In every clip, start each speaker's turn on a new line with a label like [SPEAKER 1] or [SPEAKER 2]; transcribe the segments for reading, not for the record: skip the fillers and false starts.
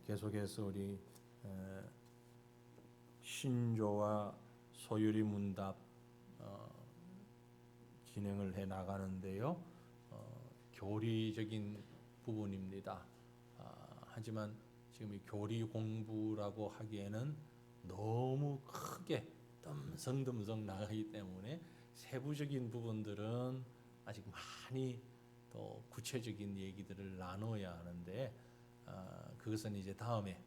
[SPEAKER 1] 계속해서 우리 신조와 소유리 문답 진행을 해 나가는데요. 교리적인 부분입니다. 하지만 지금 이 교리 공부라고 하기에는 너무 크게 덤성덤성 나가기 때문에 세부적인 부분들은 아직 많이 또 구체적인 얘기들을 나눠야 하는데 그것은 이제 다음에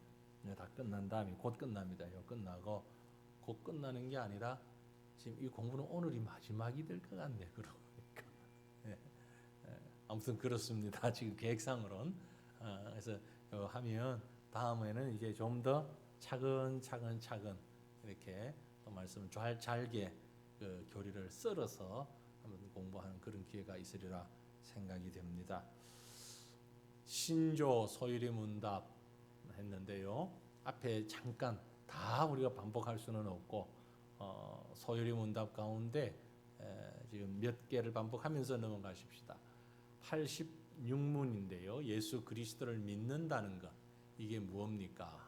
[SPEAKER 1] 다 끝난 다음에 곧 끝납니다. 끝나고 곧 끝나는 게 아니라 지금 이 공부는 오늘이 마지막이 될 것 같네. 그러고 보니까 아무튼 그렇습니다. 지금 계획상으로는 그래서 하면 다음에는 이제 좀 더 차근차근 이렇게 또 말씀을 잘게 그 교리를 썰어서 한번 공부하는 그런 기회가 있으리라 생각이 됩니다. 신조 소유리 문답 했는데요. 앞에 잠깐 다 우리가 반복할 수는 없고 소유리 문답 가운데 지금 몇 개를 반복하면서 넘어가십시다. 86문인데요. 예수 그리스도를 믿는다는 것 이게 무엇입니까?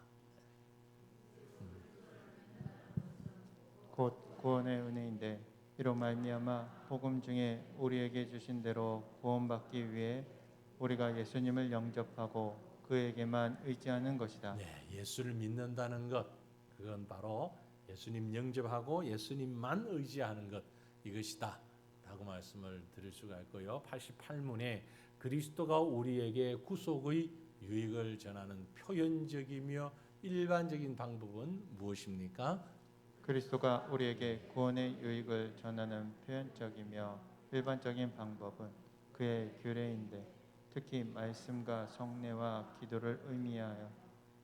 [SPEAKER 2] 곧 구원의 은혜인데 이로 말미암아 복음 중에 우리에게 주신 대로 구원받기 위해 우리가 예수님을 영접하고 그에게만 의지하는 것이다.
[SPEAKER 1] 네, 예수를 믿는다는 것 그건 바로 예수님 영접하고 예수님만 의지하는 것 이것이다 라고 말씀을 드릴 수가 있고요. 88문에 그리스도가 우리에게 구속의 유익을 전하는 표현적이며 일반적인 방법은 무엇입니까?
[SPEAKER 2] 그리스도가 우리에게 구원의 유익을 전하는 표현적이며 일반적인 방법은 그의 규례인데 특히 말씀과 성례와 기도를 의미하여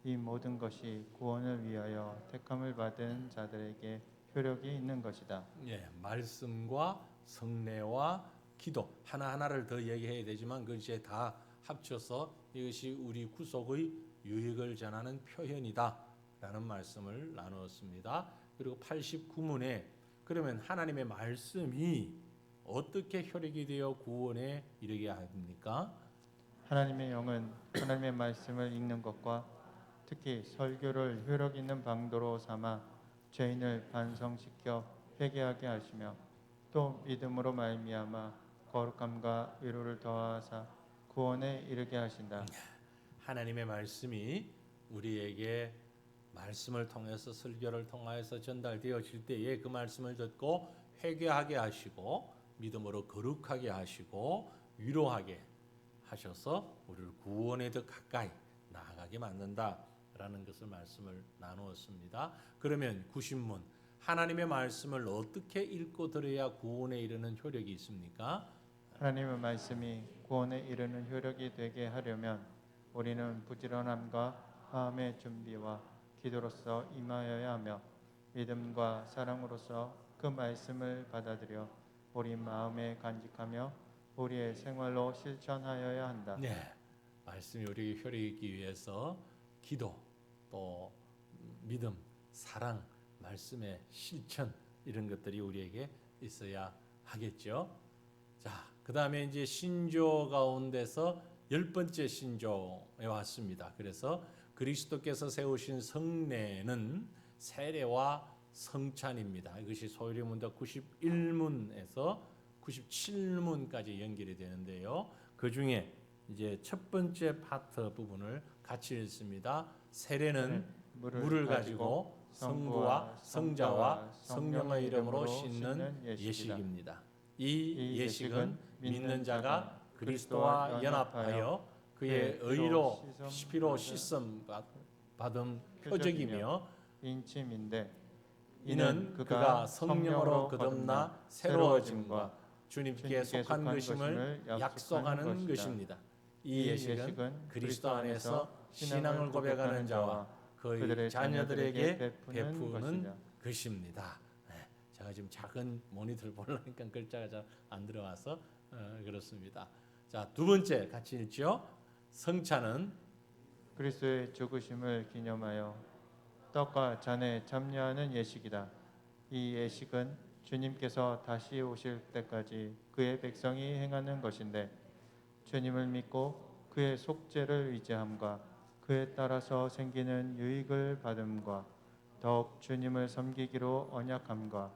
[SPEAKER 2] 이 모든 것이 구원을 위하여 택함을 받은 자들에게 효력이 있는 것이다.
[SPEAKER 1] 예, 말씀과 성례와 기도 하나하나를 더 얘기해야 되지만 그것이 다 합쳐서 이것이 우리 구속의 유익을 전하는 표현이다 라는 말씀을 나누었습니다. 그리고 89문에 그러면 하나님의 말씀이 어떻게 효력이 되어 구원에 이르게 합니까?
[SPEAKER 2] 하나님의 영은 하나님의 말씀을 읽는 것과 특히 설교를 효력 있는 방도로 삼아 죄인을 반성시켜 회개하게 하시며 또 믿음으로 말미암아 거룩함과 위로를 더하사 구원에 이르게 하신다.
[SPEAKER 1] 하나님의 말씀이 우리에게 말씀을 통해서 설교를 통하여서 전달되어질 때에 그 말씀을 듣고 회개하게 하시고 믿음으로 거룩하게 하시고 위로하게 하셔서 우리를 구원에 더 가까이 나아가게 만든다라는 것을 말씀을 나누었습니다. 그러면 90문 하나님의 말씀을 어떻게 읽고 들어야 구원에 이르는 효력이 있습니까?
[SPEAKER 2] 하나님의 말씀이 구원에 이르는 효력이 되게 하려면 우리는 부지런함과 마음의 준비와 기도로서 임하여야 하며 믿음과 사랑으로서 그 말씀을 받아들여 우리 마음에 간직하며 우리의 생활로 실천하여야 한다.
[SPEAKER 1] 네, 말씀이 우리에게 효력이 있기 위해서 기도, 또 믿음, 사랑, 말씀의 실천 이런 것들이 우리에게 있어야 하겠죠. 자, 그 다음에 이제 신조 가운데서 10번째 신조에 왔습니다. 그래서 그리스도께서 세우신 성례는 세례와 성찬입니다. 이것이 소유리 문답 91문에서 97문까지 연결이 되는데요. 그 중에 이제 첫 번째 파트 부분을 같이 읽습니다. 세례는 물을 가지고 성부와 성자와 성령의 이름으로 씻는 예식입니다. 이 예식은 믿는 자가 그리스도와 연합하여 그의 의로 피로 씻음 받은 표적이며
[SPEAKER 2] 인침인데
[SPEAKER 1] 이는 그가 성령으로 거듭나 새로워짐과 주님께 속한 것임을 약속하는 것입니다. 이 예식은 그리스도 안에서 신앙을 고백하는 자와 그의 자녀들에게 베푸는 것입니다. 제가 지금 작은 모니터를 보려니까 글자가 잘 안 들어와서 그렇습니다. 자, 두 번째 같이 읽죠. 성찬은
[SPEAKER 2] 그리스도의 죽으심을 기념하여 떡과 잔에 참여하는 예식이다. 이 예식은 주님께서 다시 오실 때까지 그의 백성이 행하는 것인데 주님을 믿고 그의 속죄를 의지함과 그에 따라서 생기는 유익을 받음과 더욱 주님을 섬기기로 언약함과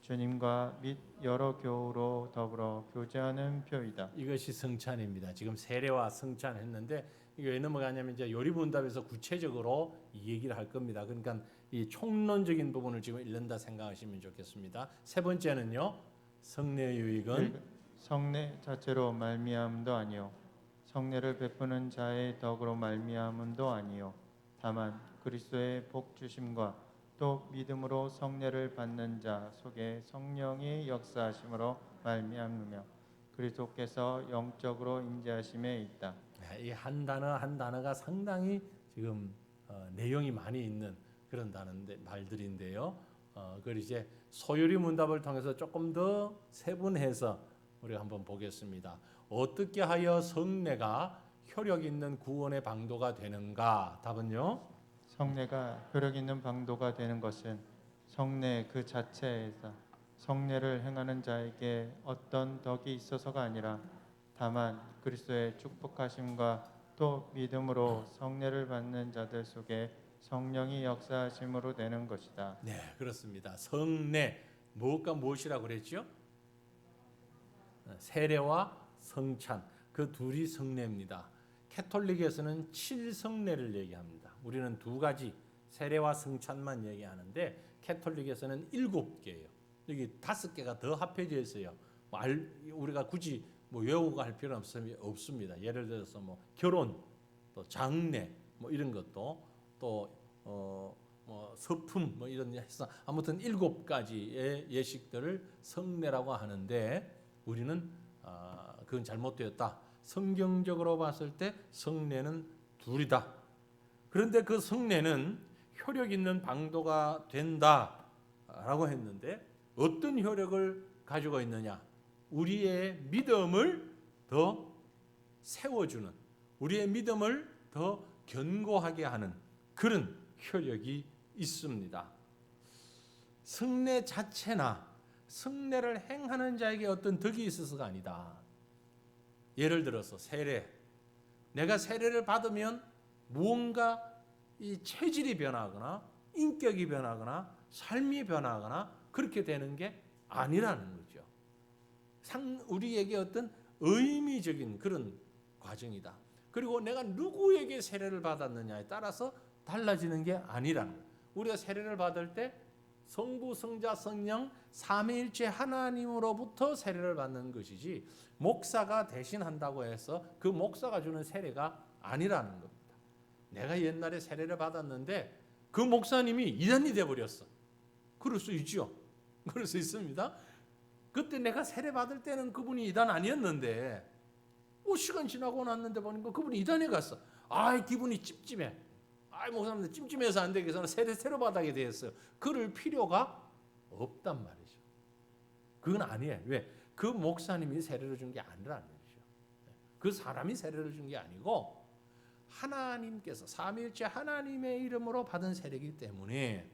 [SPEAKER 2] 주님과 및 여러 교우로 더불어 교제하는 표이다.
[SPEAKER 1] 이것이 성찬입니다. 지금 세례와 성찬했는데 이게 왜 넘어가냐면 이제 요리분답에서 구체적으로 이 얘기를 할 겁니다. 그러니까 이 총론적인 부분을 지금 읽는다 생각하시면 좋겠습니다. 세 번째는요, 성례 유익은
[SPEAKER 2] 성례 자체로 말미암음도 아니요 성례를 베푸는 자의 덕으로 말미암음도 아니요 다만 그리스도의 복 주심과 또 믿음으로 성례를 받는 자 속에 성령이 역사하심으로 말미암으며 그리스도께서 영적으로 임재하심에 있다.
[SPEAKER 1] 이 한 단어 한 단어가 상당히 지금 내용이 많이 있는 그런 단어인데 말들인데요. 그걸 이제 소요리 문답을 통해서 조금 더 세분해서 우리가 한번 보겠습니다. 어떻게 하여 성례가 효력 있는 구원의 방도가 되는가? 답은요.
[SPEAKER 2] 성례가 효력 있는 방도가 되는 것은 성례 그 자체에서 성례를 행하는 자에게 어떤 덕이 있어서가 아니라 다만 그리스도의 축복하심과 또 믿음으로 성례를 받는 자들 속에 성령이 역사하심으로 되는 것이다.
[SPEAKER 1] 네, 그렇습니다. 성례 무엇과 무엇이라고 그랬죠? 세례와 성찬 그 둘이 성례입니다. 캐톨릭에서는 7성례를 얘기합니다. 우리는 두 가지 세례와 성찬만 얘기하는데 캐톨릭에서는 7개예요. 여기 5개가 더 합해져 있어요. 우리가 굳이 외우고 할 필요는 없습니다. 예를 들어서 결혼, 또 장례 이런 것도 또 서품 이런 해서 아무튼 7가지의 예식들을 성례라고 하는데 우리는 그건 잘못되었다. 성경적으로 봤을 때 성례는 둘이다. 그런데 그 성례는 효력 있는 방도가 된다라고 했는데 어떤 효력을 가지고 있느냐? 우리의 믿음을 더 세워주는, 우리의 믿음을 더 견고하게 하는 그런 효력이 있습니다. 성례 자체나 성례를 행하는 자에게 어떤 덕이 있어서가 아니다. 예를 들어서 세례. 내가 세례를 받으면 무언가 이 체질이 변하거나 인격이 변하거나 삶이 변하거나 그렇게 되는 게 아니라는 거죠. 우리에게 어떤 의미적인 그런 과정이다. 그리고 내가 누구에게 세례를 받았느냐에 따라서 달라지는 게 아니라는 거예요. 우리가 세례를 받을 때 성부, 성자, 성령 삼위일체 하나님으로부터 세례를 받는 것이지 목사가 대신한다고 해서 그 목사가 주는 세례가 아니라는 겁니다. 내가 옛날에 세례를 받았는데 그 목사님이 이단이 돼버렸어. 그럴 수 있죠. 그럴 수 있습니다. 그때 내가 세례 받을 때는 그분이 이단 아니었는데 시간 지나고 났는데 보니까 그분이 이단에 갔어. 기분이 찝찝해. 목사님들 찜찜해서 안 되겠어. 세례 새로 받게 되었어요. 그럴 필요가 없단 말이죠. 그건 아니에요. 왜? 그 목사님이 세례를 준 게 아니라는 거죠. 그 사람이 세례를 준 게 아니고 하나님께서 삼위일체 하나님의 이름으로 받은 세례이기 때문에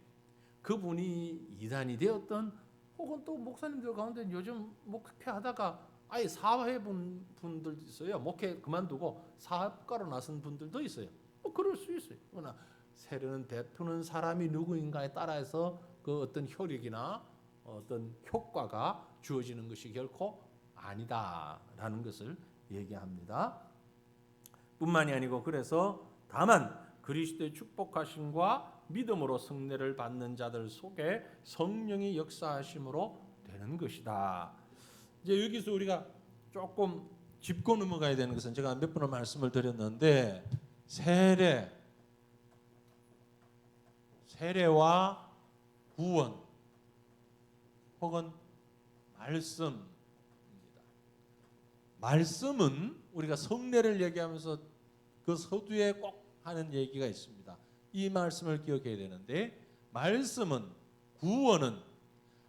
[SPEAKER 1] 그분이 이단이 되었던 혹은 또 목사님들 가운데 요즘 목회하다가 아예 사회 분들도 있어요. 목회 그만두고 사업가로 나선 분들도 있어요. 그럴 수 있어요. 그러나 세례는 베푸는 사람이 누구인가에 따라서 그 어떤 효력이나 어떤 효과가 주어지는 것이 결코 아니다라는 것을 얘기합니다. 뿐만이 아니고 그래서 다만 그리스도의 축복하심과 믿음으로 성례를 받는 자들 속에 성령이 역사하심으로 되는 것이다. 이제 여기서 우리가 조금 짚고 넘어가야 되는 것은 제가 몇 번을 말씀을 드렸는데 세례와 구원 혹은 말씀입니다. 말씀은 우리가 성례를 얘기하면서 그 서두에 꼭 하는 얘기가 있습니다. 이 말씀을 기억해야 되는데 말씀은 구원은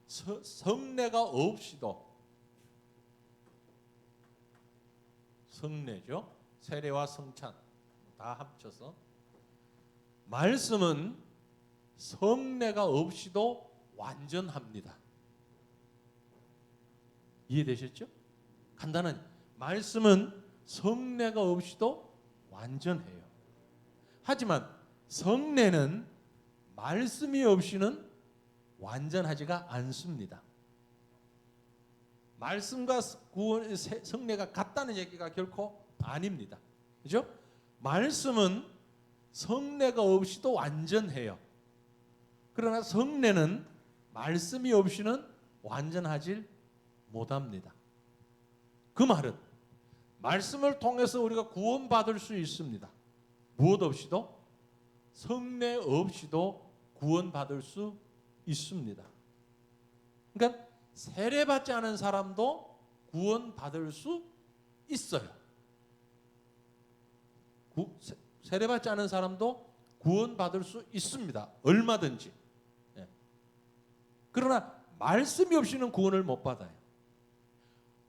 [SPEAKER 1] 성례가 없이도 성례죠. 세례와 성찬 다 합쳐서 말씀은 성례가 없이도 완전합니다. 이해되셨죠? 간단한 말씀은 성례가 없이도 완전해요. 하지만 성례는 말씀이 없이는 완전하지가 않습니다. 말씀과 성례가 같다는 얘기가 결코 아닙니다. 그죠? 말씀은 성례가 없이도 완전해요. 그러나 성례는 말씀이 없이는 완전하질 못합니다. 그 말은 말씀을 통해서 우리가 구원받을 수 있습니다. 무엇 없이도? 성례 없이도 구원받을 수 있습니다. 그러니까 세례받지 않은 사람도 구원받을 수 있어요. 세례받지 않은 사람도 구원받을 수 있습니다. 얼마든지. 그러나 말씀이 없이는 구원을 못 받아요.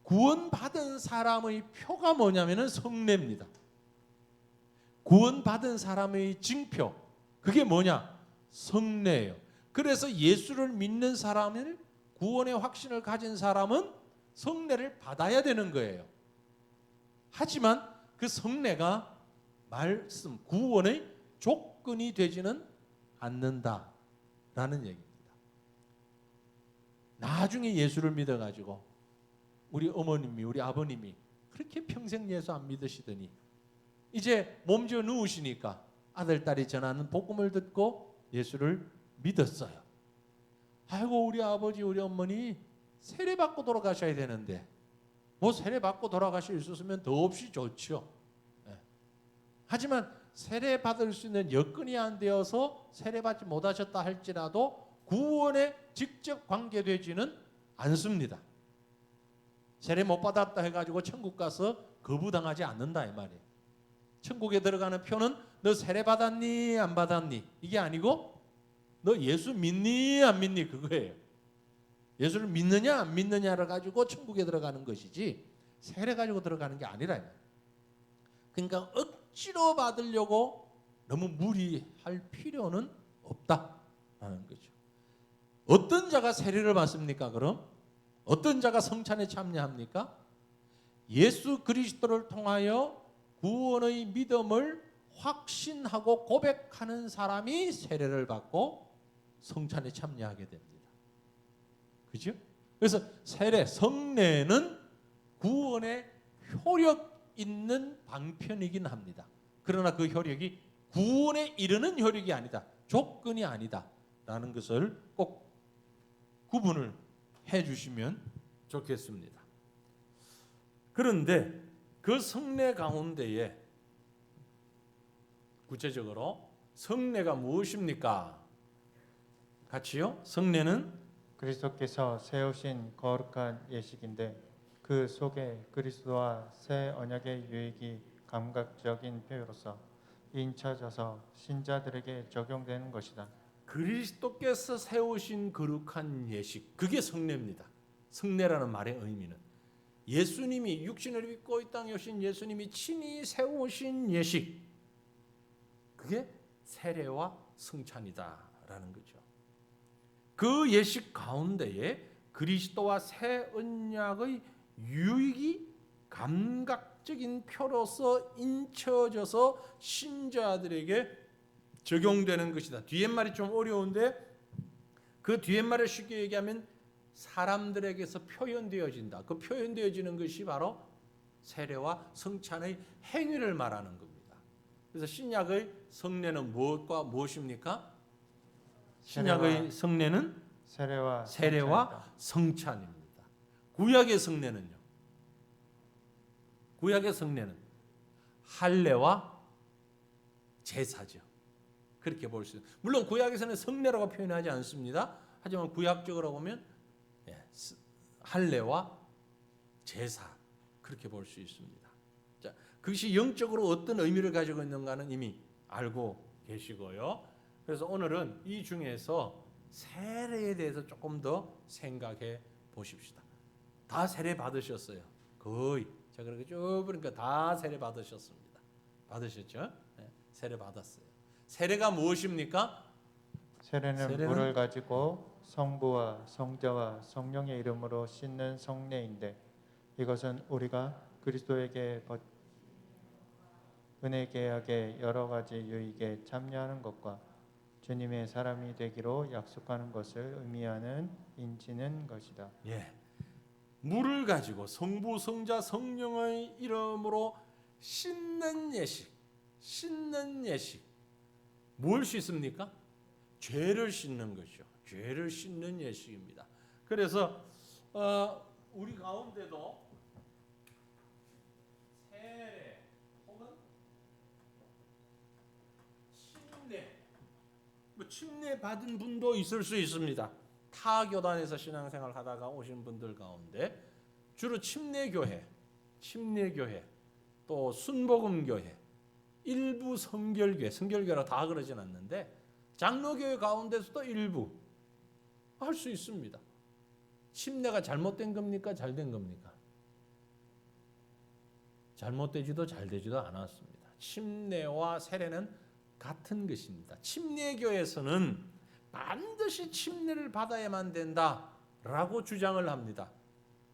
[SPEAKER 1] 구원받은 사람의 표가 뭐냐면은 성례입니다. 구원받은 사람의 징표, 그게 뭐냐? 성례예요. 그래서 예수를 믿는 사람을, 구원의 확신을 가진 사람은 성례를 받아야 되는 거예요. 하지만 그 성례가 말씀, 구원의 조건이 되지는 않는다라는 얘기입니다. 나중에 예수를 믿어가지고 우리 어머님이, 우리 아버님이 그렇게 평생 예수 안 믿으시더니 이제 몸져 누우시니까 아들, 딸이 전하는 복음을 듣고 예수를 믿었어요. 아이고, 우리 아버지, 우리 어머니 세례받고 돌아가셔야 되는데 뭐 세례받고 돌아가실 수 있으면 더없이 좋죠. 하지만 세례받을 수 있는 여건이 안 되어서 세례받지 못하셨다 할지라도 구원에 직접 관계되지는 않습니다. 세례 못 받았다 해가지고 천국 가서 거부당하지 않는다 이 말이에요. 천국에 들어가는 표는 너 세례 받았니 안 받았니 이게 아니고 너 예수 믿니 안 믿니 그거예요. 예수를 믿느냐 안 믿느냐를 가지고 천국에 들어가는 것이지 세례 가지고 들어가는 게 아니라 이 말이에요. 그러니까 억지로 받으려고 너무 무리할 필요는 없다라는 거죠. 어떤 자가 세례를 받습니까? 그럼 어떤 자가 성찬에 참여합니까? 예수 그리스도를 통하여 구원의 믿음을 확신하고 고백하는 사람이 세례를 받고 성찬에 참여하게 됩니다. 그죠? 그래서 세례, 성례는 구원의 효력 있는 방편이긴 합니다. 그러나 그 효력이 구원에 이르는 효력이 아니다. 조건이 아니다라는 것을 꼭 구분을 해 주시면 좋겠습니다. 그런데 그 성례 가운데에 구체적으로 성례가 무엇입니까? 같이요. 성례는
[SPEAKER 2] 그리스도께서 세우신 거룩한 예식인데 그 속에 그리스도와 새 언약의 유익이 감각적인 표현으로서 인쳐져서 신자들에게 적용되는 것이다.
[SPEAKER 1] 그리스도께서 세우신 거룩한 예식, 그게 성례입니다. 성례라는 말의 의미는 예수님이 육신을 입고 이 땅에 오신 예수님이 친히 세우신 예식, 그게 세례와 성찬이다라는 거죠. 그 예식 가운데에 그리스도와 새 언약의 유익이 감각적인 표로서 인쳐져서 신자들에게 적용되는 것이다. 뒤에 말이 좀 어려운데 그 뒤에 말을 쉽게 얘기하면 사람들에게서 표현되어진다. 그 표현되어지는 것이 바로 세례와 성찬의 행위를 말하는 겁니다. 그래서 신약의 성례는 무엇과 무엇입니까? 신약의 성례는 세례와 성찬입니다. 구약의 성례는요? 구약의 성례는 할례와 제사죠. 그렇게 볼 수 있어요. 물론 구약에서는 성례라고 표현하지 않습니다. 하지만 구약적으로 보면 할례와 제사 그렇게 볼 수 있습니다. 자, 그것이 영적으로 어떤 의미를 가지고 있는가는 이미 알고 계시고요. 그래서 오늘은 이 중에서 세례에 대해서 조금 더 생각해 보십시다. 다 세례 받으셨어요. 거의 제가 그렇게 쭉 보니까 다 세례 받으셨습니다. 받으셨죠? 네, 세례 받았어요. 세례가 무엇입니까?
[SPEAKER 2] 세례는 물을 가지고 성부와 성자와 성령의 이름으로 씻는 성례인데 이것은 우리가 그리스도에게 은혜 계약의 여러 가지 유익에 참여하는 것과 주님의 사람이 되기로 약속하는 것을 의미하는 인치는 것이다.
[SPEAKER 1] 예, 물을 가지고 성부, 성자, 성령의 이름으로 씻는 예식, 씻는 예식. 뭘 씻습니까? 죄를 씻는 것이죠. 죄를 씻는 예식입니다. 그래서 우리 가운데도 세례 혹은 침례, 침례 받은 분도 있을 수 있습니다. 타 교단에서 신앙생활 하다가 오신 분들 가운데 주로 침례교회, 또 순복음교회, 일부 성결교회, 성결교회라 다 그러진 않는데 장로교회 가운데서도 일부 할 수 있습니다. 침례가 잘못된 겁니까? 잘된 겁니까? 잘못되지도 잘되지도 않았습니다. 침례와 세례는 같은 것입니다. 침례교에서는 반드시 침례를 받아야만 된다라고 주장을 합니다.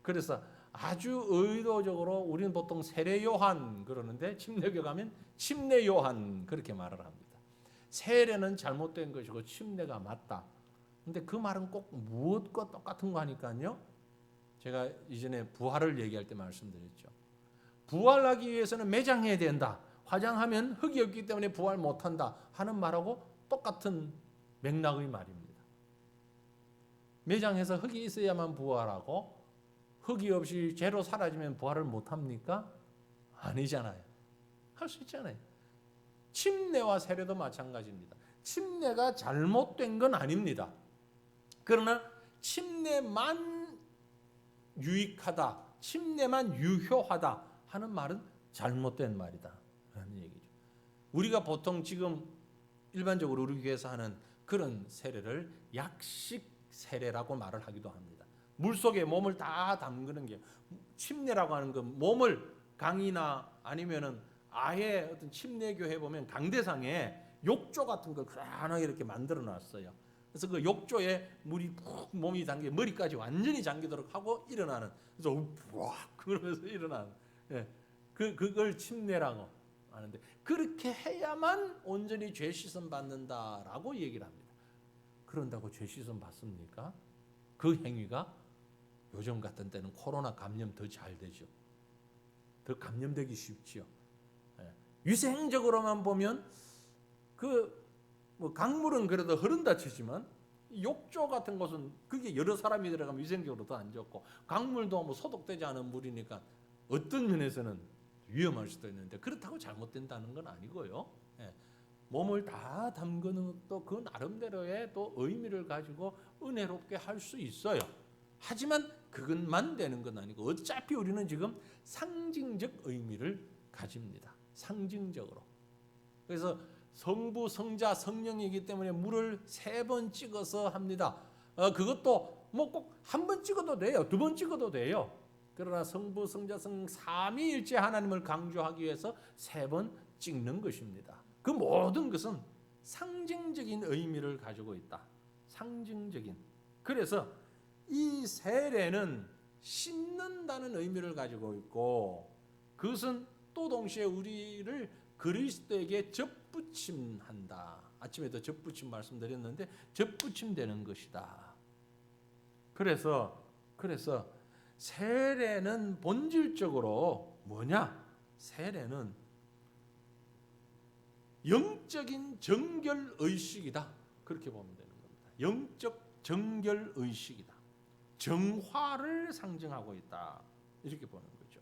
[SPEAKER 1] 그래서 아주 의도적으로 우리는 보통 세례 요한 그러는데 침례교 가면 침례 요한 그렇게 말을 합니다. 세례는 잘못된 것이고 침례가 맞다. 근데 그 말은 꼭 무엇과 똑같은 거 하니까요. 제가 이전에 부활을 얘기할 때 말씀드렸죠. 부활하기 위해서는 매장해야 된다. 화장하면 흙이 없기 때문에 부활 못한다 하는 말하고 똑같은 맥락의 말입니다. 매장해서 흙이 있어야만 부활하고 흙이 없이 죄로 사라지면 부활을 못합니까? 아니잖아요. 할 수 있잖아요. 침례와 세례도 마찬가지입니다. 침례가 잘못된 건 아닙니다. 그러나 침례만 유익하다, 침례만 유효하다 하는 말은 잘못된 말이다 라는 얘기죠. 우리가 보통 지금 일반적으로 우리 교회에서 하는 그런 세례를 약식 세례라고 말을 하기도 합니다. 물속에 몸을 다 담그는 게 침례라고 하는 건 몸을 강이나 아니면은 아예 어떤 침례교회 보면 강대상에 욕조 같은 걸 그란하게 이렇게 만들어 놨어요. 그래서 그 욕조에 물이 푹 몸이 담겨 머리까지 완전히 잠기도록 하고 일어나는, 그래서 와 그러면서 일어나는, 예, 그걸 침례라고 하는데 그렇게 해야만 온전히 죄 씻음 받는다라고 얘기를 합니다. 그런다고 죄 씻음 받습니까? 그 행위가 요즘 같은 때는 코로나 감염 더 잘 되죠. 더 감염되기 쉽지요. 예. 위생적으로만 보면 뭐 강물은 그래도 흐른다 치지만 욕조 같은 곳은 그게 여러 사람이 들어가면 위생적으로 더 안 좋고 강물도 뭐 소독되지 않은 물이니까 어떤 면에서는 위험할 수도 있는데 그렇다고 잘못된다는 건 아니고요. 예. 몸을 다 담그는 또 그 나름대로의 또 의미를 가지고 은혜롭게 할 수 있어요. 하지만 그것만 되는 건 아니고 어차피 우리는 지금 상징적 의미를 가집니다. 상징적으로. 그래서 성부, 성자, 성령이기 때문에 물을 3번 찍어서 합니다. 그것도 뭐 꼭 한 번 찍어도 돼요. 2번 찍어도 돼요. 그러나 성부, 성자, 성령 삼위일체 하나님을 강조하기 위해서 3번 찍는 것입니다. 그 모든 것은 상징적인 의미를 가지고 있다. 상징적인. 그래서 이 세례는 씻는다는 의미를 가지고 있고 그것은 또 동시에 우리를 그리스도에게 접붙임한다. 아침에도 접붙임 말씀드렸는데 접붙임되는 것이다. 그래서 세례는 본질적으로 뭐냐? 세례는 영적인 정결의식이다. 그렇게 보면 되는 겁니다. 영적 정결의식이다. 정화를 상징하고 있다. 이렇게 보는 거죠.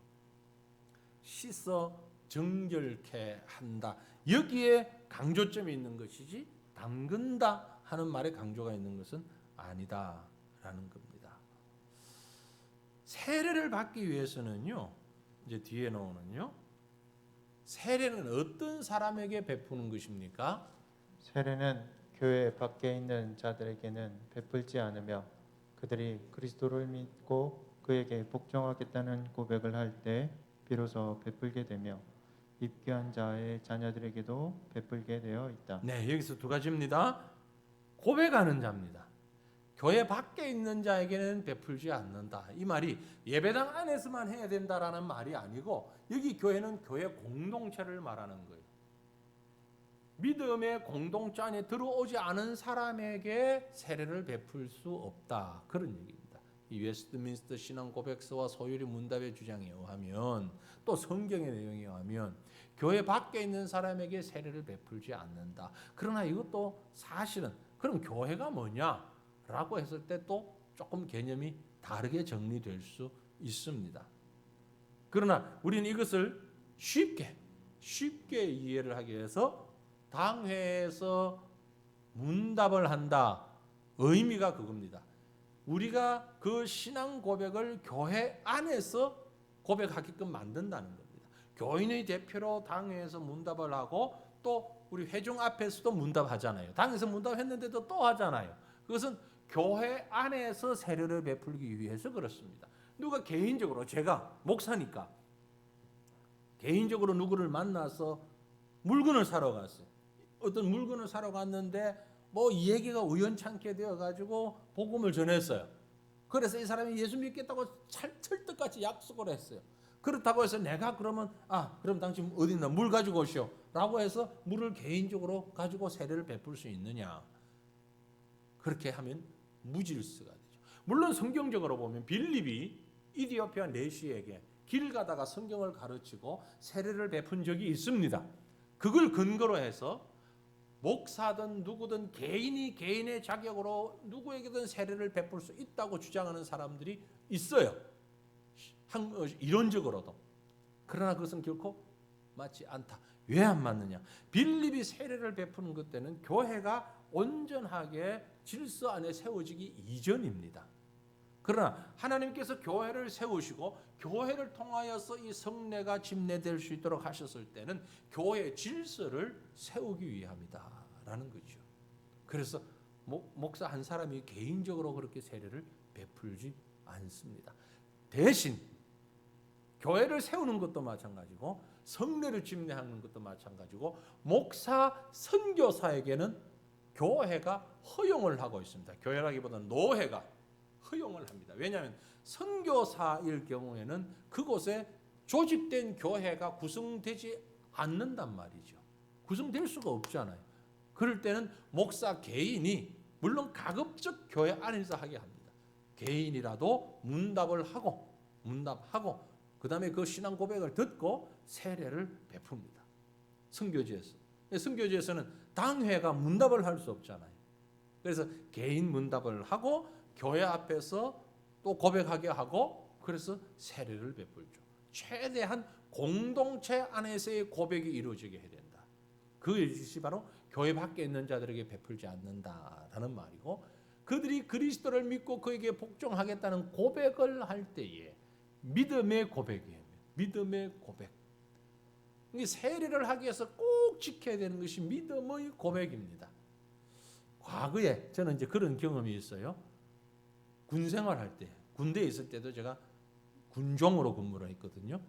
[SPEAKER 1] 씻어 정결케 한다. 여기에 강조점이 있는 것이지 담근다 하는 말에 강조가 있는 것은 아니다라는 겁니다. 세례를 받기 위해서는요. 이제 뒤에 나오는요. 세례는 어떤 사람에게 베푸는 것입니까?
[SPEAKER 2] 세례는 교회 밖에 있는 자들에게는 베풀지 않으며 그들이 그리스도를 믿고 그에게 복종하겠다는 고백을 할 때 비로소 베풀게 되며 입교한 자의 자녀들에게도 베풀게 되어 있다.
[SPEAKER 1] 네, 여기서 2가지입니다. 고백하는 자입니다. 교회 밖에 있는 자에게는 베풀지 않는다. 이 말이 예배당 안에서만 해야 된다라는 말이 아니고 여기 교회는 교회 공동체를 말하는 거예요. 믿음의 공동체 안에 들어오지 않은 사람에게 세례를 베풀 수 없다. 그런 얘기입니다. 이 웨스트민스터 신앙 고백서와 소유리 문답의 주장에 의하면 또 성경의 내용에 의하면 교회 밖에 있는 사람에게 세례를 베풀지 않는다. 그러나 이것도 사실은 그럼 교회가 뭐냐라고 했을 때 또 조금 개념이 다르게 정리될 수 있습니다. 그러나 우리는 이것을 쉽게 이해를 하기 위해서 당회에서 문답을 한다. 의미가 그겁니다. 우리가 그 신앙 고백을 교회 안에서 고백하게끔 만든다는 겁니다. 교인의 대표로 당회에서 문답을 하고 또 우리 회중 앞에서도 문답하잖아요. 당에서 문답했는데도 또 하잖아요. 그것은 교회 안에서 세례를 베풀기 위해서 그렇습니다. 누가 개인적으로 제가 목사니까 개인적으로 누구를 만나서 물건을 사러 갔어요. 어떤 물건을 사러 갔는데 뭐 이 얘기가 우연찮게 되어가지고 복음을 전했어요. 그래서 이 사람이 예수 믿겠다고 철떡같이 약속을 했어요. 그렇다고 해서 내가 그러면 그럼 당신 어디 있나 물 가지고 오시오 라고 해서 물을 개인적으로 가지고 세례를 베풀 수 있느냐. 그렇게 하면 무질서가 되죠. 물론 성경적으로 보면 빌립이 이디오피아 내시에게 길 가다가 성경을 가르치고 세례를 베푼 적이 있습니다. 그걸 근거로 해서 목사든 누구든 개인이 개인의 자격으로 누구에게든 세례를 베풀 수 있다고 주장하는 사람들이 있어요. 이론적으로도. 그러나 그것은 결코 맞지 않다. 왜 안 맞느냐? 빌립이 세례를 베푸는 것 때는 교회가 온전하게 질서 안에 세워지기 이전입니다. 그러나 하나님께서 교회를 세우시고 교회를 통하여서 이 성례가 집례될 수 있도록 하셨을 때는 교회의 질서를 세우기 위함이다라는 거죠. 그래서 목사 한 사람이 개인적으로 그렇게 세례를 베풀지 않습니다. 대신 교회를 세우는 것도 마찬가지고 성례를 집례하는 것도 마찬가지고 목사 선교사에게는 교회가 허용을 하고 있습니다. 교회라기보다는 노회가 허용을 합니다. 왜냐하면 선교사일 경우에는 그곳에 조직된 교회가 구성되지 않는단 말이죠. 구성될 수가 없잖아요. 그럴 때는 목사 개인이 물론 가급적 교회 안에서 하게 합니다. 개인이라도 문답하고 그 다음에 그 신앙 고백을 듣고 세례를 베풉니다. 선교지에서. 선교지에서는 당회가 문답을 할 수 없잖아요. 그래서 개인 문답을 하고 교회 앞에서 또 고백하게 하고 그래서 세례를 베풀죠. 최대한 공동체 안에서의 고백이 이루어지게 해야 된다. 그것이 바로 교회 밖에 있는 자들에게 베풀지 않는다라는 말이고 그들이 그리스도를 믿고 그에게 복종하겠다는 고백을 할 때에 믿음의 고백이에요. 믿음의 고백. 세례를 하기 위해서 꼭 지켜야 되는 것이 믿음의 고백입니다. 과거에 저는 이제 그런 경험이 있어요. 군 생활할 때, 군대에 있을 때도 제가 군종으로 근무를 했거든요.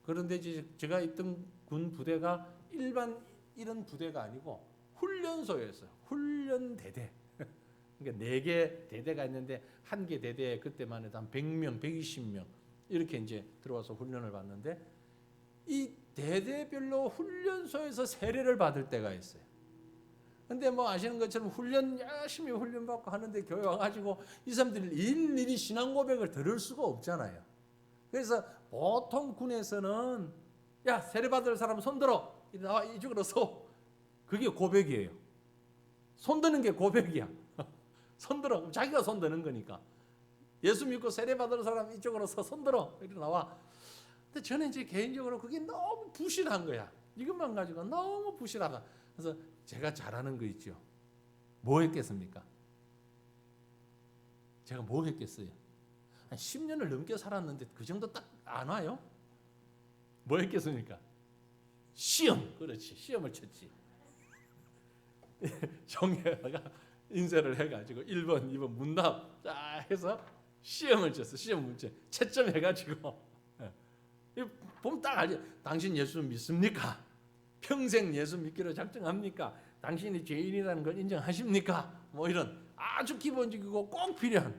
[SPEAKER 1] 그런데 이제 제가 있던 군 부대가 일반 이런 부대가 아니고 훈련소였어요. 훈련대대. 그러니까 4개 대대가 있는데 한 개 대대에 그때만 해도 한 100명, 120명 이렇게 이제 들어와서 훈련을 받는데 이 대대별로 훈련소에서 세례를 받을 때가 있어요. 근데 뭐 아시는 것처럼 열심히 훈련 받고 하는데 교회 와가지고 이 사람들이 일일이 신앙 고백을 들을 수가 없잖아요. 그래서 보통 군에서는 야 세례 받을 사람 손들어 나와 이쪽으로 서 그게 고백이에요. 손드는 게 고백이야. 손들어 자기가 손드는 거니까 예수 믿고 세례 받을 사람 이쪽으로 서 손들어 이리 나와. 근데 저는 이제 개인적으로 그게 너무 부실한 거야. 이것만 가지고 너무 부실하다. 그래서 제가 잘하는 거 있죠. 뭐 했겠습니까? 제가 뭐 했겠어요? 한 10년을 넘게 살았는데 그 정도 딱 안 와요? 뭐 했겠습니까? 시험. 그렇지. 시험을 쳤지. 종에다가 인쇄를 해가지고 1번, 2번 문답 쫙 해서 시험을 쳤어. 시험 문제 채점해가지고 보면 딱 알죠. 당신 예수 믿습니까? 평생 예수 믿기로 작정합니까? 당신이 죄인이라는 걸 인정하십니까? 뭐 이런 아주 기본적이고 꼭 필요한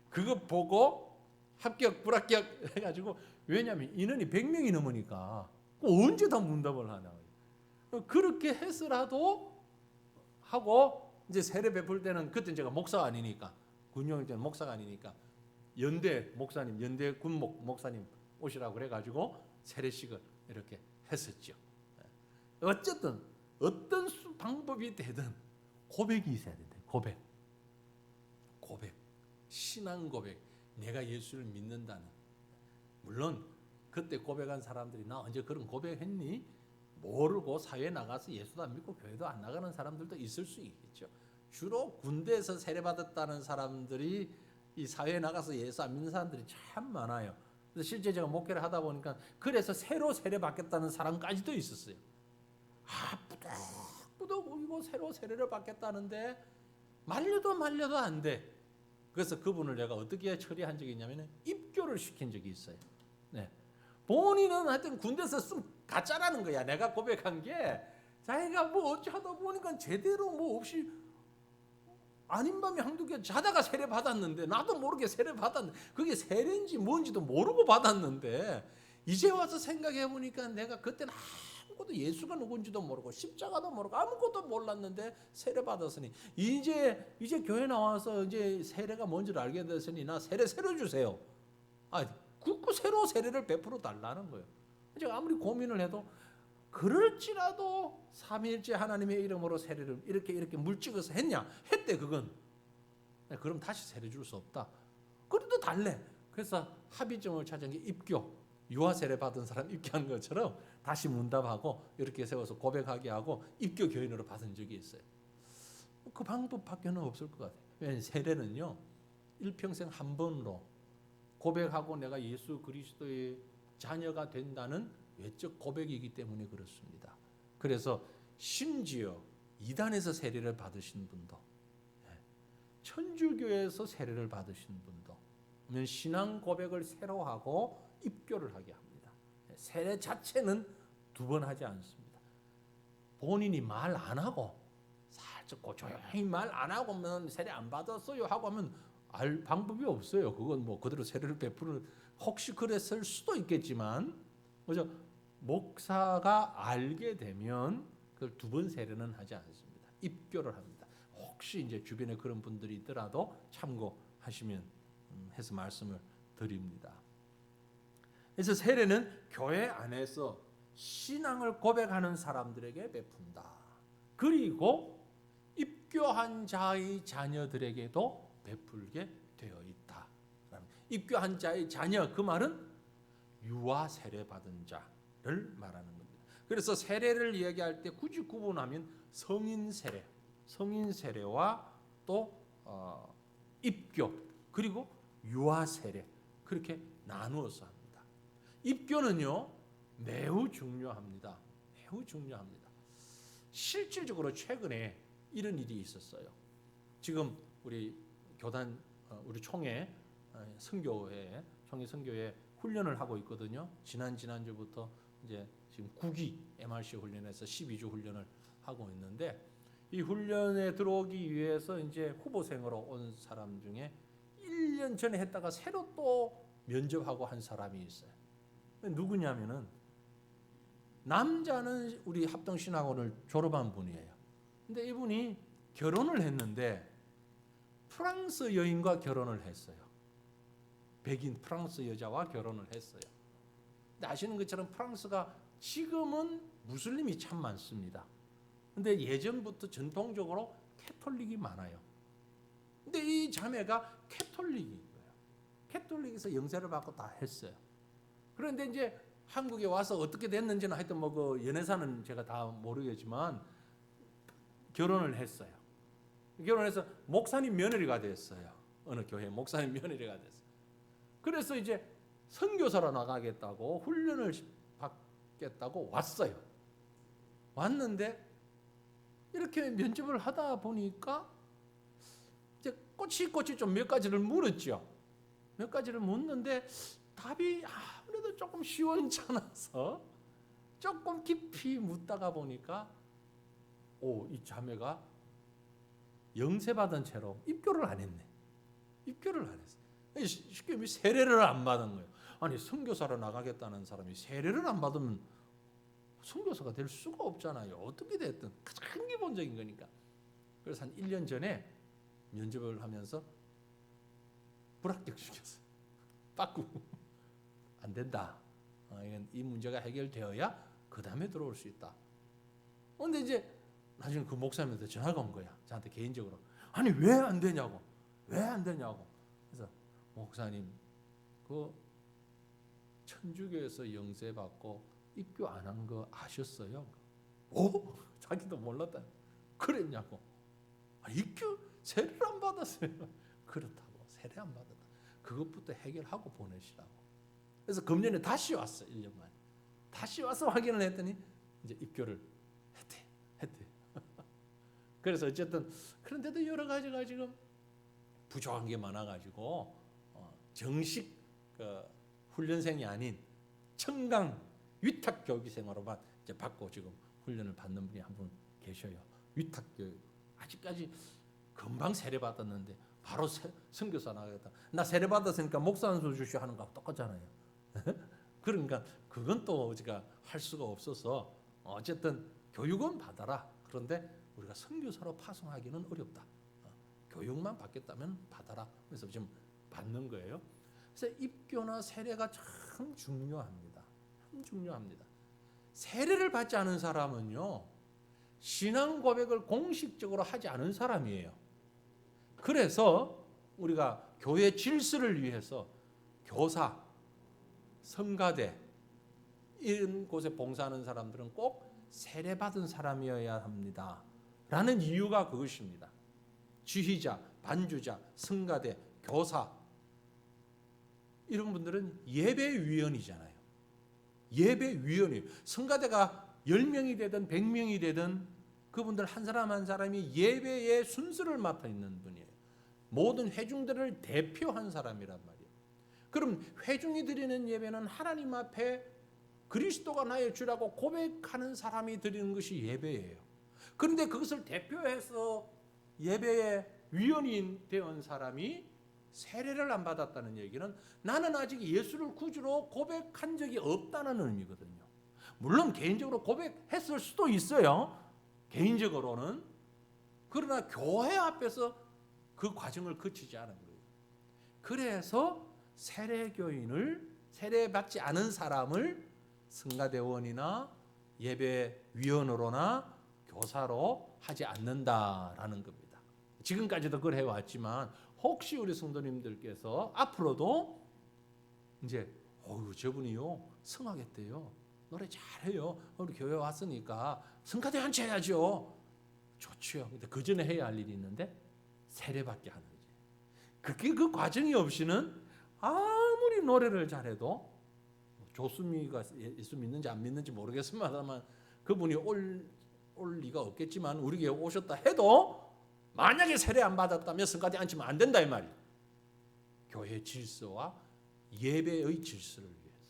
[SPEAKER 1] 그거 보고 합격 불합격 해가지고 왜냐하면 인원이 100명이 넘으니까 언제 다 문답을 하나. 그렇게 해서라도 하고 이제 세례 베풀 때는 그때 제가 목사가 아니니까 군용일 때는 목사가 아니니까 연대 목사님 연대 군목 목사님 오시라고 그래가지고 세례식을 이렇게 했었죠. 어쨌든 어떤 방법이 되든 고백이 있어야 된다. 고백 신앙 고백 내가 예수를 믿는다는. 물론 그때 고백한 사람들이 나 언제 그런 고백했니? 모르고 사회에 나가서 예수도 안 믿고 교회도 안 나가는 사람들도 있을 수 있겠죠. 주로 군대에서 세례받았다는 사람들이 이 사회에 나가서 예수 안 믿는 사람들이 참 많아요. 그래서 실제 제가 목회를 하다 보니까 그래서 새로 세례받겠다는 사람까지도 있었어요. 뿌덕뿌덕 울고 새로 세례를 받겠다는데 말려도 안 돼. 그래서 그분을 내가 어떻게 처리한 적이 있냐면 입교를 시킨 적이 있어요. 네. 본인은 하여튼 군대에서 쓴 가짜라는 거야. 내가 고백한 게 자기가 뭐 어찌 하다 보니까 제대로 뭐 없이 아닌 밤에 한두 개 자다가 세례 받았는데 나도 모르게 세례 받았는데 그게 세례인지 뭔지도 모르고 받았는데 이제 와서 생각해 보니까 내가 그때는 아무것도 예수가 누군지도 모르고 십자가도 모르고 아무것도 몰랐는데 세례 받았으니 이제 교회 나와서 이제 세례가 뭔지를 알게 됐으니 나 세례 새로 주세요. 그 새로 세례를 베풀어 달라는 거예요. 제가 아무리 고민을 해도 그럴지라도 삼위일체 하나님의 이름으로 세례를 이렇게 물 찍어서 했대 그건. 그럼 다시 세례 줄 수 없다. 그래도 달래. 그래서 합의점을 찾은 게 입교. 유아 세례 받은 사람 입교한 것처럼 다시 문답하고 이렇게 세워서 고백하게 하고 입교 교인으로 받은 적이 있어요. 그 방법밖에는 없을 것 같아요. 왜냐하면 세례는요 일평생 한 번으로 고백하고 내가 예수 그리스도의 자녀가 된다는 외적 고백이기 때문에 그렇습니다. 그래서 심지어 이단에서 세례를 받으신 분도 천주교에서 세례를 받으신 분도 신앙 고백을 새로 하고 입교를 하게 합니다. 세례 자체는 2번 하지 않습니다. 본인이 말 안 하고 살짝 조용히 말 안 하고면 세례 안 받았어요 하고 하면 알 방법이 없어요. 그건 뭐 그대로 세례를 베푸는 혹시 그랬을 수도 있겠지만 그죠? 목사가 알게 되면 그걸 2번 세례는 하지 않습니다. 입교를 합니다. 혹시 이제 주변에 그런 분들이 있더라도 참고하시면 해서 말씀을 드립니다. 그래서 세례는 교회 안에서 신앙을 고백하는 사람들에게 베푼다. 그리고 입교한 자의 자녀들에게도 베풀게 되어 있다. 입교한 자의 자녀 그 말은 유아 세례 받은 자를 말하는 겁니다. 그래서 세례를 이야기할 때 굳이 구분하면 성인 세례와 또 입교 그리고 유아 세례 그렇게 나누어서 합니다. 입교는요 매우 중요합니다. 매우 중요합니다. 실질적으로 최근에 이런 일이 있었어요. 지금 우리 교단 우리 총회 선교회 훈련을 하고 있거든요. 지난주부터 이제 지금 9기 MRC 훈련에서 12주 훈련을 하고 있는데 이 훈련에 들어오기 위해서 이제 후보생으로 온 사람 중에 1년 전에 했다가 새로 또 면접하고 한 사람이 있어요. 누구냐면은 남자는 우리 합동신학원을 졸업한 분이에요. 근데 이분이 결혼을 했는데 프랑스 여인과 결혼을 했어요. 백인 프랑스 여자와 결혼을 했어요. 근데 아시는 것처럼 프랑스가 지금은 무슬림이 참 많습니다. 근데 예전부터 전통적으로 캐톨릭이 많아요. 근데 이 자매가 캐톨릭인 거예요. 캐톨릭에서 영세를 받고 다 했어요. 그런데 이제 한국에 와서 어떻게 됐는지는 하여튼 뭐 그 연애사는 제가 다 모르겠지만 결혼을 했어요. 결혼해서 목사님 며느리가 됐어요. 어느 교회 목사님 며느리가 됐어요. 그래서 이제 선교사로 나가겠다고 훈련을 받겠다고 왔어요. 왔는데 이렇게 면접을 하다 보니까 이제 꼬치꼬치 좀 몇 가지를 물었죠. 몇 가지를 묻는데 답이 아무래도 조금 시원찮아서 조금 깊이 묻다가 보니까 이 자매가 영세받은 채로 입교를 안 했네. 입교를 안 했어. 쉽게 말하면 세례를 안 받은 거예요. 아니 선교사로 나가겠다는 사람이 세례를 안 받으면 선교사가 될 수가 없잖아요. 어떻게 됐든 가장 기본적인 거니까. 그래서 한 1년 전에 면접을 하면서 불합격시켰어요. 빠꾸 안 된다. 이건 이 문제가 해결되어야 그 다음에 들어올 수 있다. 근데 이제 나중에 그 목사님한테 전화가 온 거야. 저한테 개인적으로. 아니 왜 안 되냐고. 왜 안 되냐고. 그래서 목사님 그 천주교에서 영세 받고 입교 안 한 거 아셨어요? 오? 자기도 몰랐다. 그랬냐고. 입교 세례를 안 받았어요. 그렇다고 세례 안 받았다. 그것부터 해결하고 보내시라고. 그래서 금년에 다시 왔어. 1년 만에. 다시 와서 확인을 했더니 이제 입교를 했대. 그래서 어쨌든 그런데도 여러 가지가 지금 부족한 게 많아가지고 정식 훈련생이 아닌 청강 위탁 교육생으로만 이제 받고 지금 훈련을 받는 분이 한 분 계셔요. 위탁 교육. 아직까지 금방 세례 받았는데 바로 선교사 나가겠다. 나 세례 받았으니까 목사 안수 주시오 하는 거하고 똑같잖아요. 그러니까 그건 또 우리가 할 수가 없어서 어쨌든 교육은 받아라. 그런데 우리가 선교사로 파송하기는 어렵다. 교육만 받겠다면 받아라. 그래서 지금 받는 거예요. 그래서 입교나 세례가 참 중요합니다. 참 중요합니다. 세례를 받지 않은 사람은요, 신앙 고백을 공식적으로 하지 않은 사람이에요. 그래서 우리가 교회 질서를 위해서 교사, 성가대 이런 곳에 봉사하는 사람들은 꼭 세례 받은 사람이어야 합니다. 라는 이유가 그것입니다. 지휘자, 반주자, 성가대, 교사 이런 분들은 예배위원이잖아요. 예배위원이에요. 성가대가 10명이 되든 100명이 되든 그분들 한 사람 한 사람이 예배의 순서를 맡아 있는 분이에요. 모든 회중들을 대표한 사람이란 말이에요. 그럼 회중이 드리는 예배는 하나님 앞에 그리스도가 나의 주라고 고백하는 사람이 드리는 것이 예배예요. 그런데 그것을 대표해서 예배의 위원이 되어 사람이 세례를 안 받았다는 얘기는 나는 아직 예수를 구주로 고백한 적이 없다는 의미거든요. 물론 개인적으로 고백했을 수도 있어요. 개인적으로는. 그러나 교회 앞에서 그 과정을 거치지 않은 거예요. 그래서 세례받지 않은 사람을 성가대원이나 예배위원으로나 교사로 하지 않는다라는 겁니다. 지금까지도 그걸 해왔지만 혹시 우리 성도님들께서 앞으로도 이제 저분이요 성하겠대요. 노래 잘해요. 우리 교회 왔으니까 성가대 한치 해야죠. 좋죠. 근데 그 전에 해야 할 일이 있는데 세례받게 하는 거지. 그게 그 과정이 없이는 아무리 노래를 잘해도 조수미가 예수 믿는지 안 믿는지 모르겠습니다만 그분이 올 리가 없겠지만 우리 교회 오셨다 해도 만약에 세례 안 받았다면 성가대 앉히면 안 된다 이 말이에요. 교회 질서와 예배의 질서를 위해서.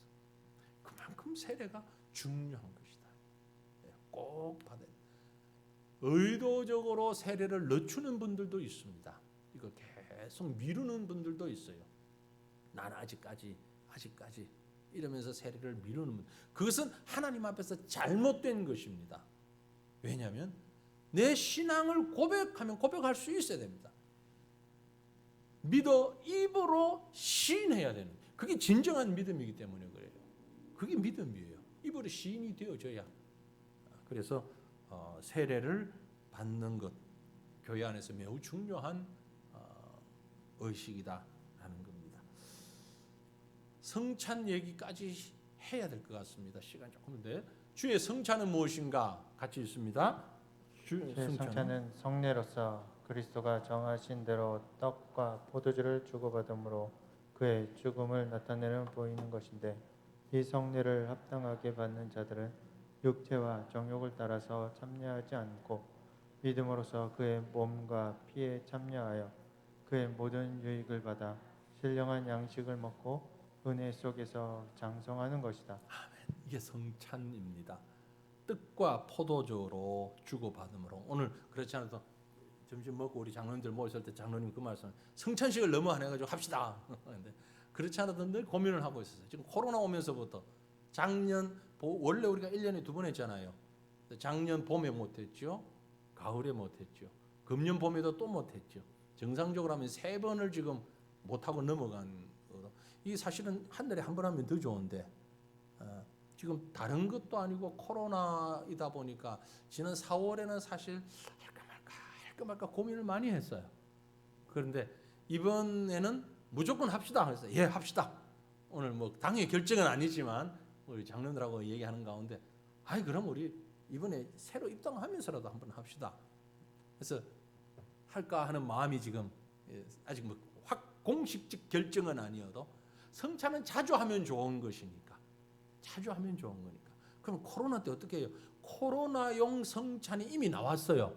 [SPEAKER 1] 그만큼 세례가 중요한 것이다. 꼭 받아야 돼. 의도적으로 세례를 늦추는 분들도 있습니다. 이거 계속 미루는 분들도 있어요. 난 아직까지 이러면서 세례를 미루는 분. 그것은 하나님 앞에서 잘못된 것입니다. 왜냐하면 내 신앙을 고백할 수 있어야 됩니다. 믿어 입으로 시인해야 되는. 그게 진정한 믿음이기 때문에 그래요. 그게 믿음이에요. 입으로 시인이 되어져야. 그래서 세례를 받는 것 교회 안에서 매우 중요한 의식이다라는 겁니다. 성찬 얘기까지 해야 될 것 같습니다. 시간 조금인데 주의 성찬은 무엇인가 같이 있습니다. 주의
[SPEAKER 2] 성찬은 성례로서 그리스도가 정하신 대로 떡과 포도주를 주고받음으로 그의 죽음을 나타내는 보이는 것인데 이 성례를 합당하게 받는 자들은 육체와 정욕을 따라서 참여하지 않고 믿음으로써 그의 몸과 피에 참여하여 그의 모든 유익을 받아 신령한 양식을 먹고 은혜 속에서 장성하는 것이다.
[SPEAKER 1] 아멘. 이게 성찬입니다. 떡과 포도주로 주고받음으로 오늘 그렇지 않아도 점심 먹고 우리 장로님들 모였을 때 장로님 그 말씀, 성찬식을 너무 안 해가지고 합시다. 근데 그렇지 않아도 늘 고민을 하고 있었어요. 지금 코로나 오면서부터 작년 원래 우리가 1년에 2번 했잖아요. 작년 봄에 못했죠. 가을에 못했죠. 금년 봄에도 또 못했죠. 정상적으로 하면 3번을 지금 못하고 넘어간 거로. 이 사실은 한 달에 한 번 하면 더 좋은데 지금 다른 것도 아니고 코로나이다 보니까 지난 4월에는 사실 할까 말까 고민을 많이 했어요. 그런데 이번에는 무조건 합시다. 그래서 예, 합시다. 오늘 뭐 당의 결정은 아니지만 우리 장로들하고 얘기하는 가운데 아이 그럼 우리 이번에 새로 입당하면서라도 한번 합시다. 그래서 할까 하는 마음이 지금 아직 뭐 확 공식적 결정은 아니어도 성찬은 자주 하면 좋은 것이니까 자주 하면 좋은 거니까. 그럼 코로나 때 어떻게 해요? 코로나용 성찬이 이미 나왔어요.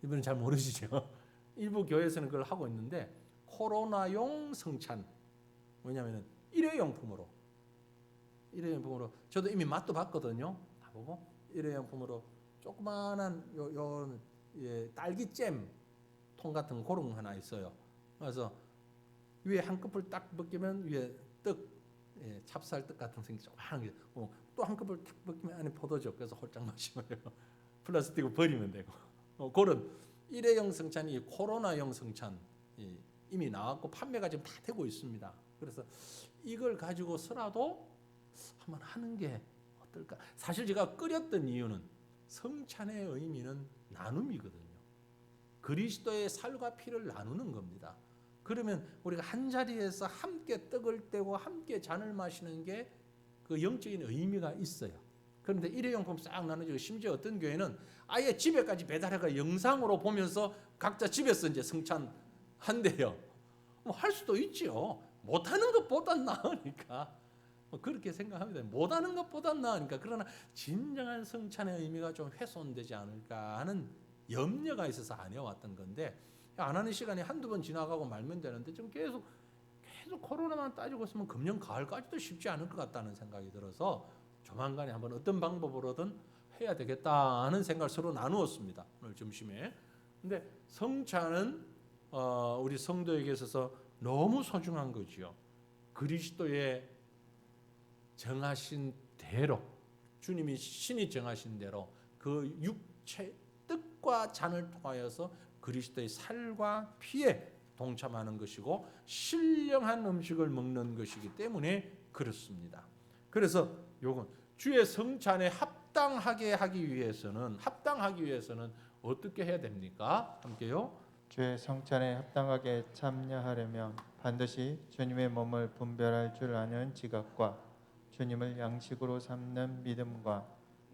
[SPEAKER 1] 이분은 잘 모르시죠? 일부 교회에서는 그걸 하고 있는데 코로나용 성찬, 왜냐하면 일회용품으로 저도 이미 맛도 봤거든요. 다 보고 일회용품으로 조그만한 딸기잼 통 같은 그런 거 하나 있어요. 그래서 위에 한꺼풀 딱 벗기면 위에 떡, 찹쌀떡 같은 생기 조그만 게, 또 한꺼풀 딱 벗기면 안에 포도즙, 그래서 홀짝 마시면 플라스틱을 버리면 되고, 그런 일회용 성찬이 코로나용 성찬 이미 나왔고 판매가 지금 다 되고 있습니다. 그래서 이걸 가지고서라도 한번 하는 게 어떨까? 사실 제가 끓였던 이유는 성찬의 의미는 나눔이거든요. 그리스도의 살과 피를 나누는 겁니다. 그러면 우리가 한 자리에서 함께 떡을 떼고 함께 잔을 마시는 게 그 영적인 의미가 있어요. 그런데 일회용품 싹 나눠주고, 심지어 어떤 교회는 아예 집에까지 배달해가 영상으로 보면서 각자 집에서 이제 성찬 한대요. 뭐 할 수도 있지요. 못하는 것보단 나으니까. 그렇게 생각합니다. 못하는 것보단 나으니까. 그러나 진정한 성찬의 의미가 좀 훼손되지 않을까 하는 염려가 있어서 안 해왔던 건데, 안 하는 시간이 한두 번 지나가고 말면 되는데 지금 계속 코로나만 따지고 있으면 금년 가을까지도 쉽지 않을 것 같다는 생각이 들어서 조만간에 한번 어떤 방법으로든 해야 되겠다 하는 생각을 서로 나누었습니다. 오늘 점심에. 근데 성찬은 우리 성도에게 있어서 너무 소중한 거지요. 그리스도의 정하신 대로, 주님이 신이 정하신 대로 그 육체 뜻과 잔을 통하여서 그리스도의 살과 피에 동참하는 것이고 신령한 음식을 먹는 것이기 때문에 그렇습니다. 그래서 요건 주의 성찬에 합당하게 하기 위해서는 어떻게 해야 됩니까? 함께요.
[SPEAKER 2] 주의 성찬에 합당하게 참여하려면 반드시 주님의 몸을 분별할 줄 아는 지각과 주님을 양식으로 삼는 믿음과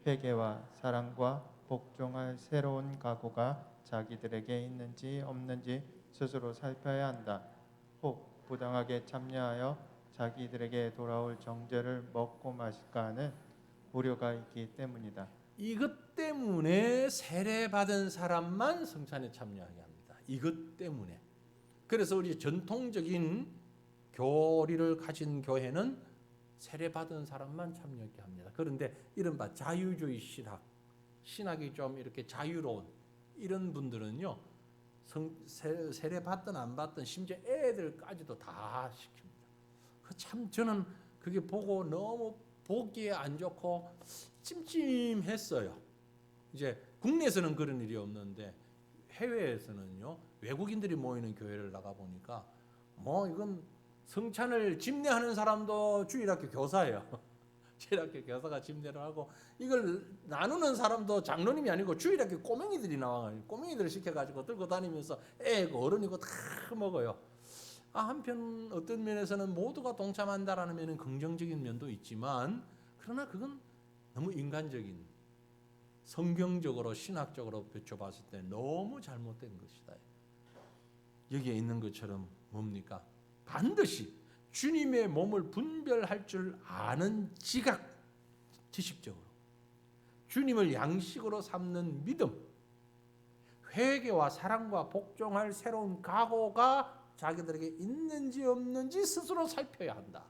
[SPEAKER 2] 회개와 사랑과 복종할 새로운 각오가 자기들에게 있는지 없는지 스스로 살펴야 한다. 혹 부당하게 참여하여 자기들에게 돌아올 정죄를 먹고 마실까 하는 우려가 있기 때문이다.
[SPEAKER 1] 이것 때문에 세례받은 사람만 성찬에 참여하게 합니다. 이것 때문에. 그래서 우리 전통적인 교리를 가진 교회는 세례받은 사람만 참여하게 합니다. 그런데 이른바 자유주의 신학이 좀 이렇게 자유로운 이런 분들은요, 세례 받든 안 받든 심지어 애들까지도 다 시킵니다. 참 저는 그게 보고 너무 보기에 안 좋고 찜찜했어요. 이제 국내에서는 그런 일이 없는데 해외에서는요, 외국인들이 모이는 교회를 나가 보니까 뭐 이건 성찬을 집례하는 사람도 주일학교 교사예요. 주일학교 교사가 집례를 하고 이걸 나누는 사람도 장로님이 아니고 주일학교 꼬맹이들이 나와가지고 꼬맹이들을 시켜가지고 들고 다니면서 애고 어른이고 다 먹어요. 한편 어떤 면에서는 모두가 동참한다라는 면은 긍정적인 면도 있지만, 그러나 그건 너무 인간적인, 성경적으로 신학적으로 비춰봤을 때 너무 잘못된 것이다. 여기에 있는 것처럼 뭡니까? 반드시 주님의 몸을 분별할 줄 아는 지각, 지식적으로 주님을 양식으로 삼는 믿음, 회개와 사랑과 복종할 새로운 각오가 자기들에게 있는지 없는지 스스로 살펴야 한다.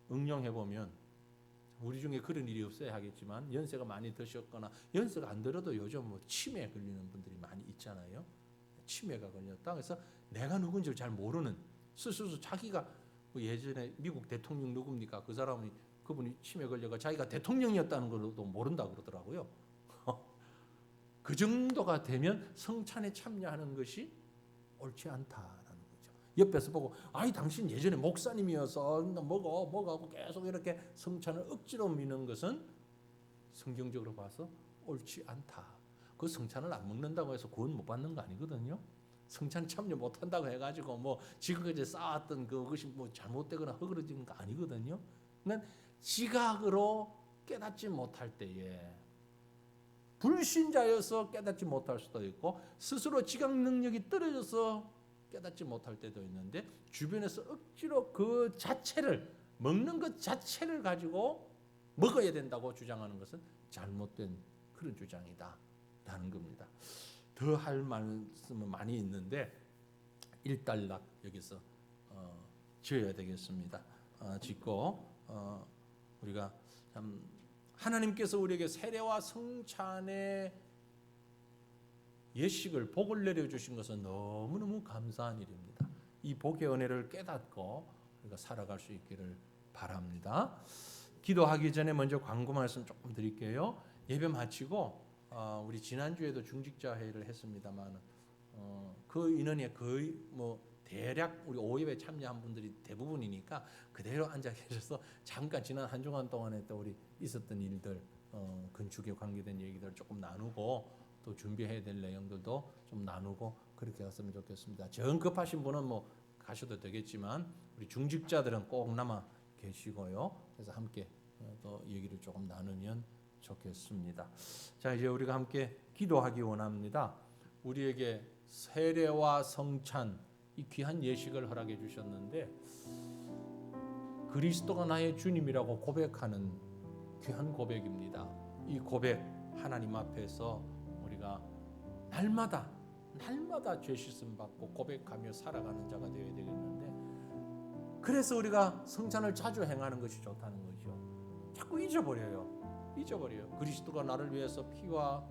[SPEAKER 1] 응용해 보면 우리 중에 그런 일이 없어야 하겠지만 연세가 많이 드셨거나 연세가 안 들어도 요즘 뭐 치매에 걸리는 분들이 많이 있잖아요. 치매가 걸렸다. 그래서 내가 누군지 잘 모르는 스스로 자기가 뭐 예전에 미국 대통령 누굽니까? 그 사람이 그분이 치매 걸려가 자기가 대통령이었다는 걸도 모른다 그러더라고요. 그 정도가 되면 성찬에 참여하는 것이 옳지 않다라는 거죠. 옆에서 보고 아이 당신 예전에 목사님이어서 뭐고 계속 이렇게 성찬을 억지로 미는 것은 성경적으로 봐서 옳지 않다. 그 성찬을 안 먹는다고 해서 구원 못 받는 거 아니거든요. 성찬 참여 못 한다고 해가지고 뭐 지금까지 쌓았던 그것이 뭐 잘못되거나 허그러지는 거 아니거든요. 그러니까 지각으로 깨닫지 못할 때에 불신자여서 깨닫지 못할 수도 있고 스스로 지각 능력이 떨어져서 깨닫지 못할 때도 있는데 주변에서 억지로 그 자체를 먹는 것 자체를 가지고 먹어야 된다고 주장하는 것은 잘못된 그런 주장이다라는 겁니다. 더 할 말씀은 많이 있는데 일단락 여기서 지어야 되겠습니다. 짓고 우리가 참 하나님께서 우리에게 세례와 성찬의 예식을 복을 내려주신 것은 너무너무 감사한 일입니다. 이 복의 은혜를 깨닫고 우리가 살아갈 수 있기를 바랍니다. 기도하기 전에 먼저 광고 말씀 조금 드릴게요. 예배 마치고 우리 지난주에도 중직자 회의를 했습니다만 그 인원이 거의 뭐 대략 우리 오예배 참여한 분들이 대부분이니까 그대로 앉아 계셔서 잠깐 지난 한 주간 동안에 또 우리 있었던 일들 건축에 관계된 얘기들 조금 나누고 또 준비해야 될 내용들도 좀 나누고 그렇게 했으면 좋겠습니다. 정 급하신 분은 뭐 가셔도 되겠지만 우리 중직자들은 꼭 남아 계시고요. 그래서 함께 또 얘기를 조금 나누면 좋겠습니다. 자, 이제 우리가 함께 기도하기 원합니다. 우리에게 세례와 성찬 이 귀한 예식을 허락해 주셨는데 그리스도가 나의 주님이라고 고백하는 귀한 고백입니다. 이 고백 하나님 앞에서 우리가 날마다 죄 씻음 받고 고백하며 살아가는 자가 되어야 되겠는데 그래서 우리가 성찬을 자주 행하는 것이 좋다는 거죠. 자꾸 잊어버려요. 그리스도가 나를 위해서 피와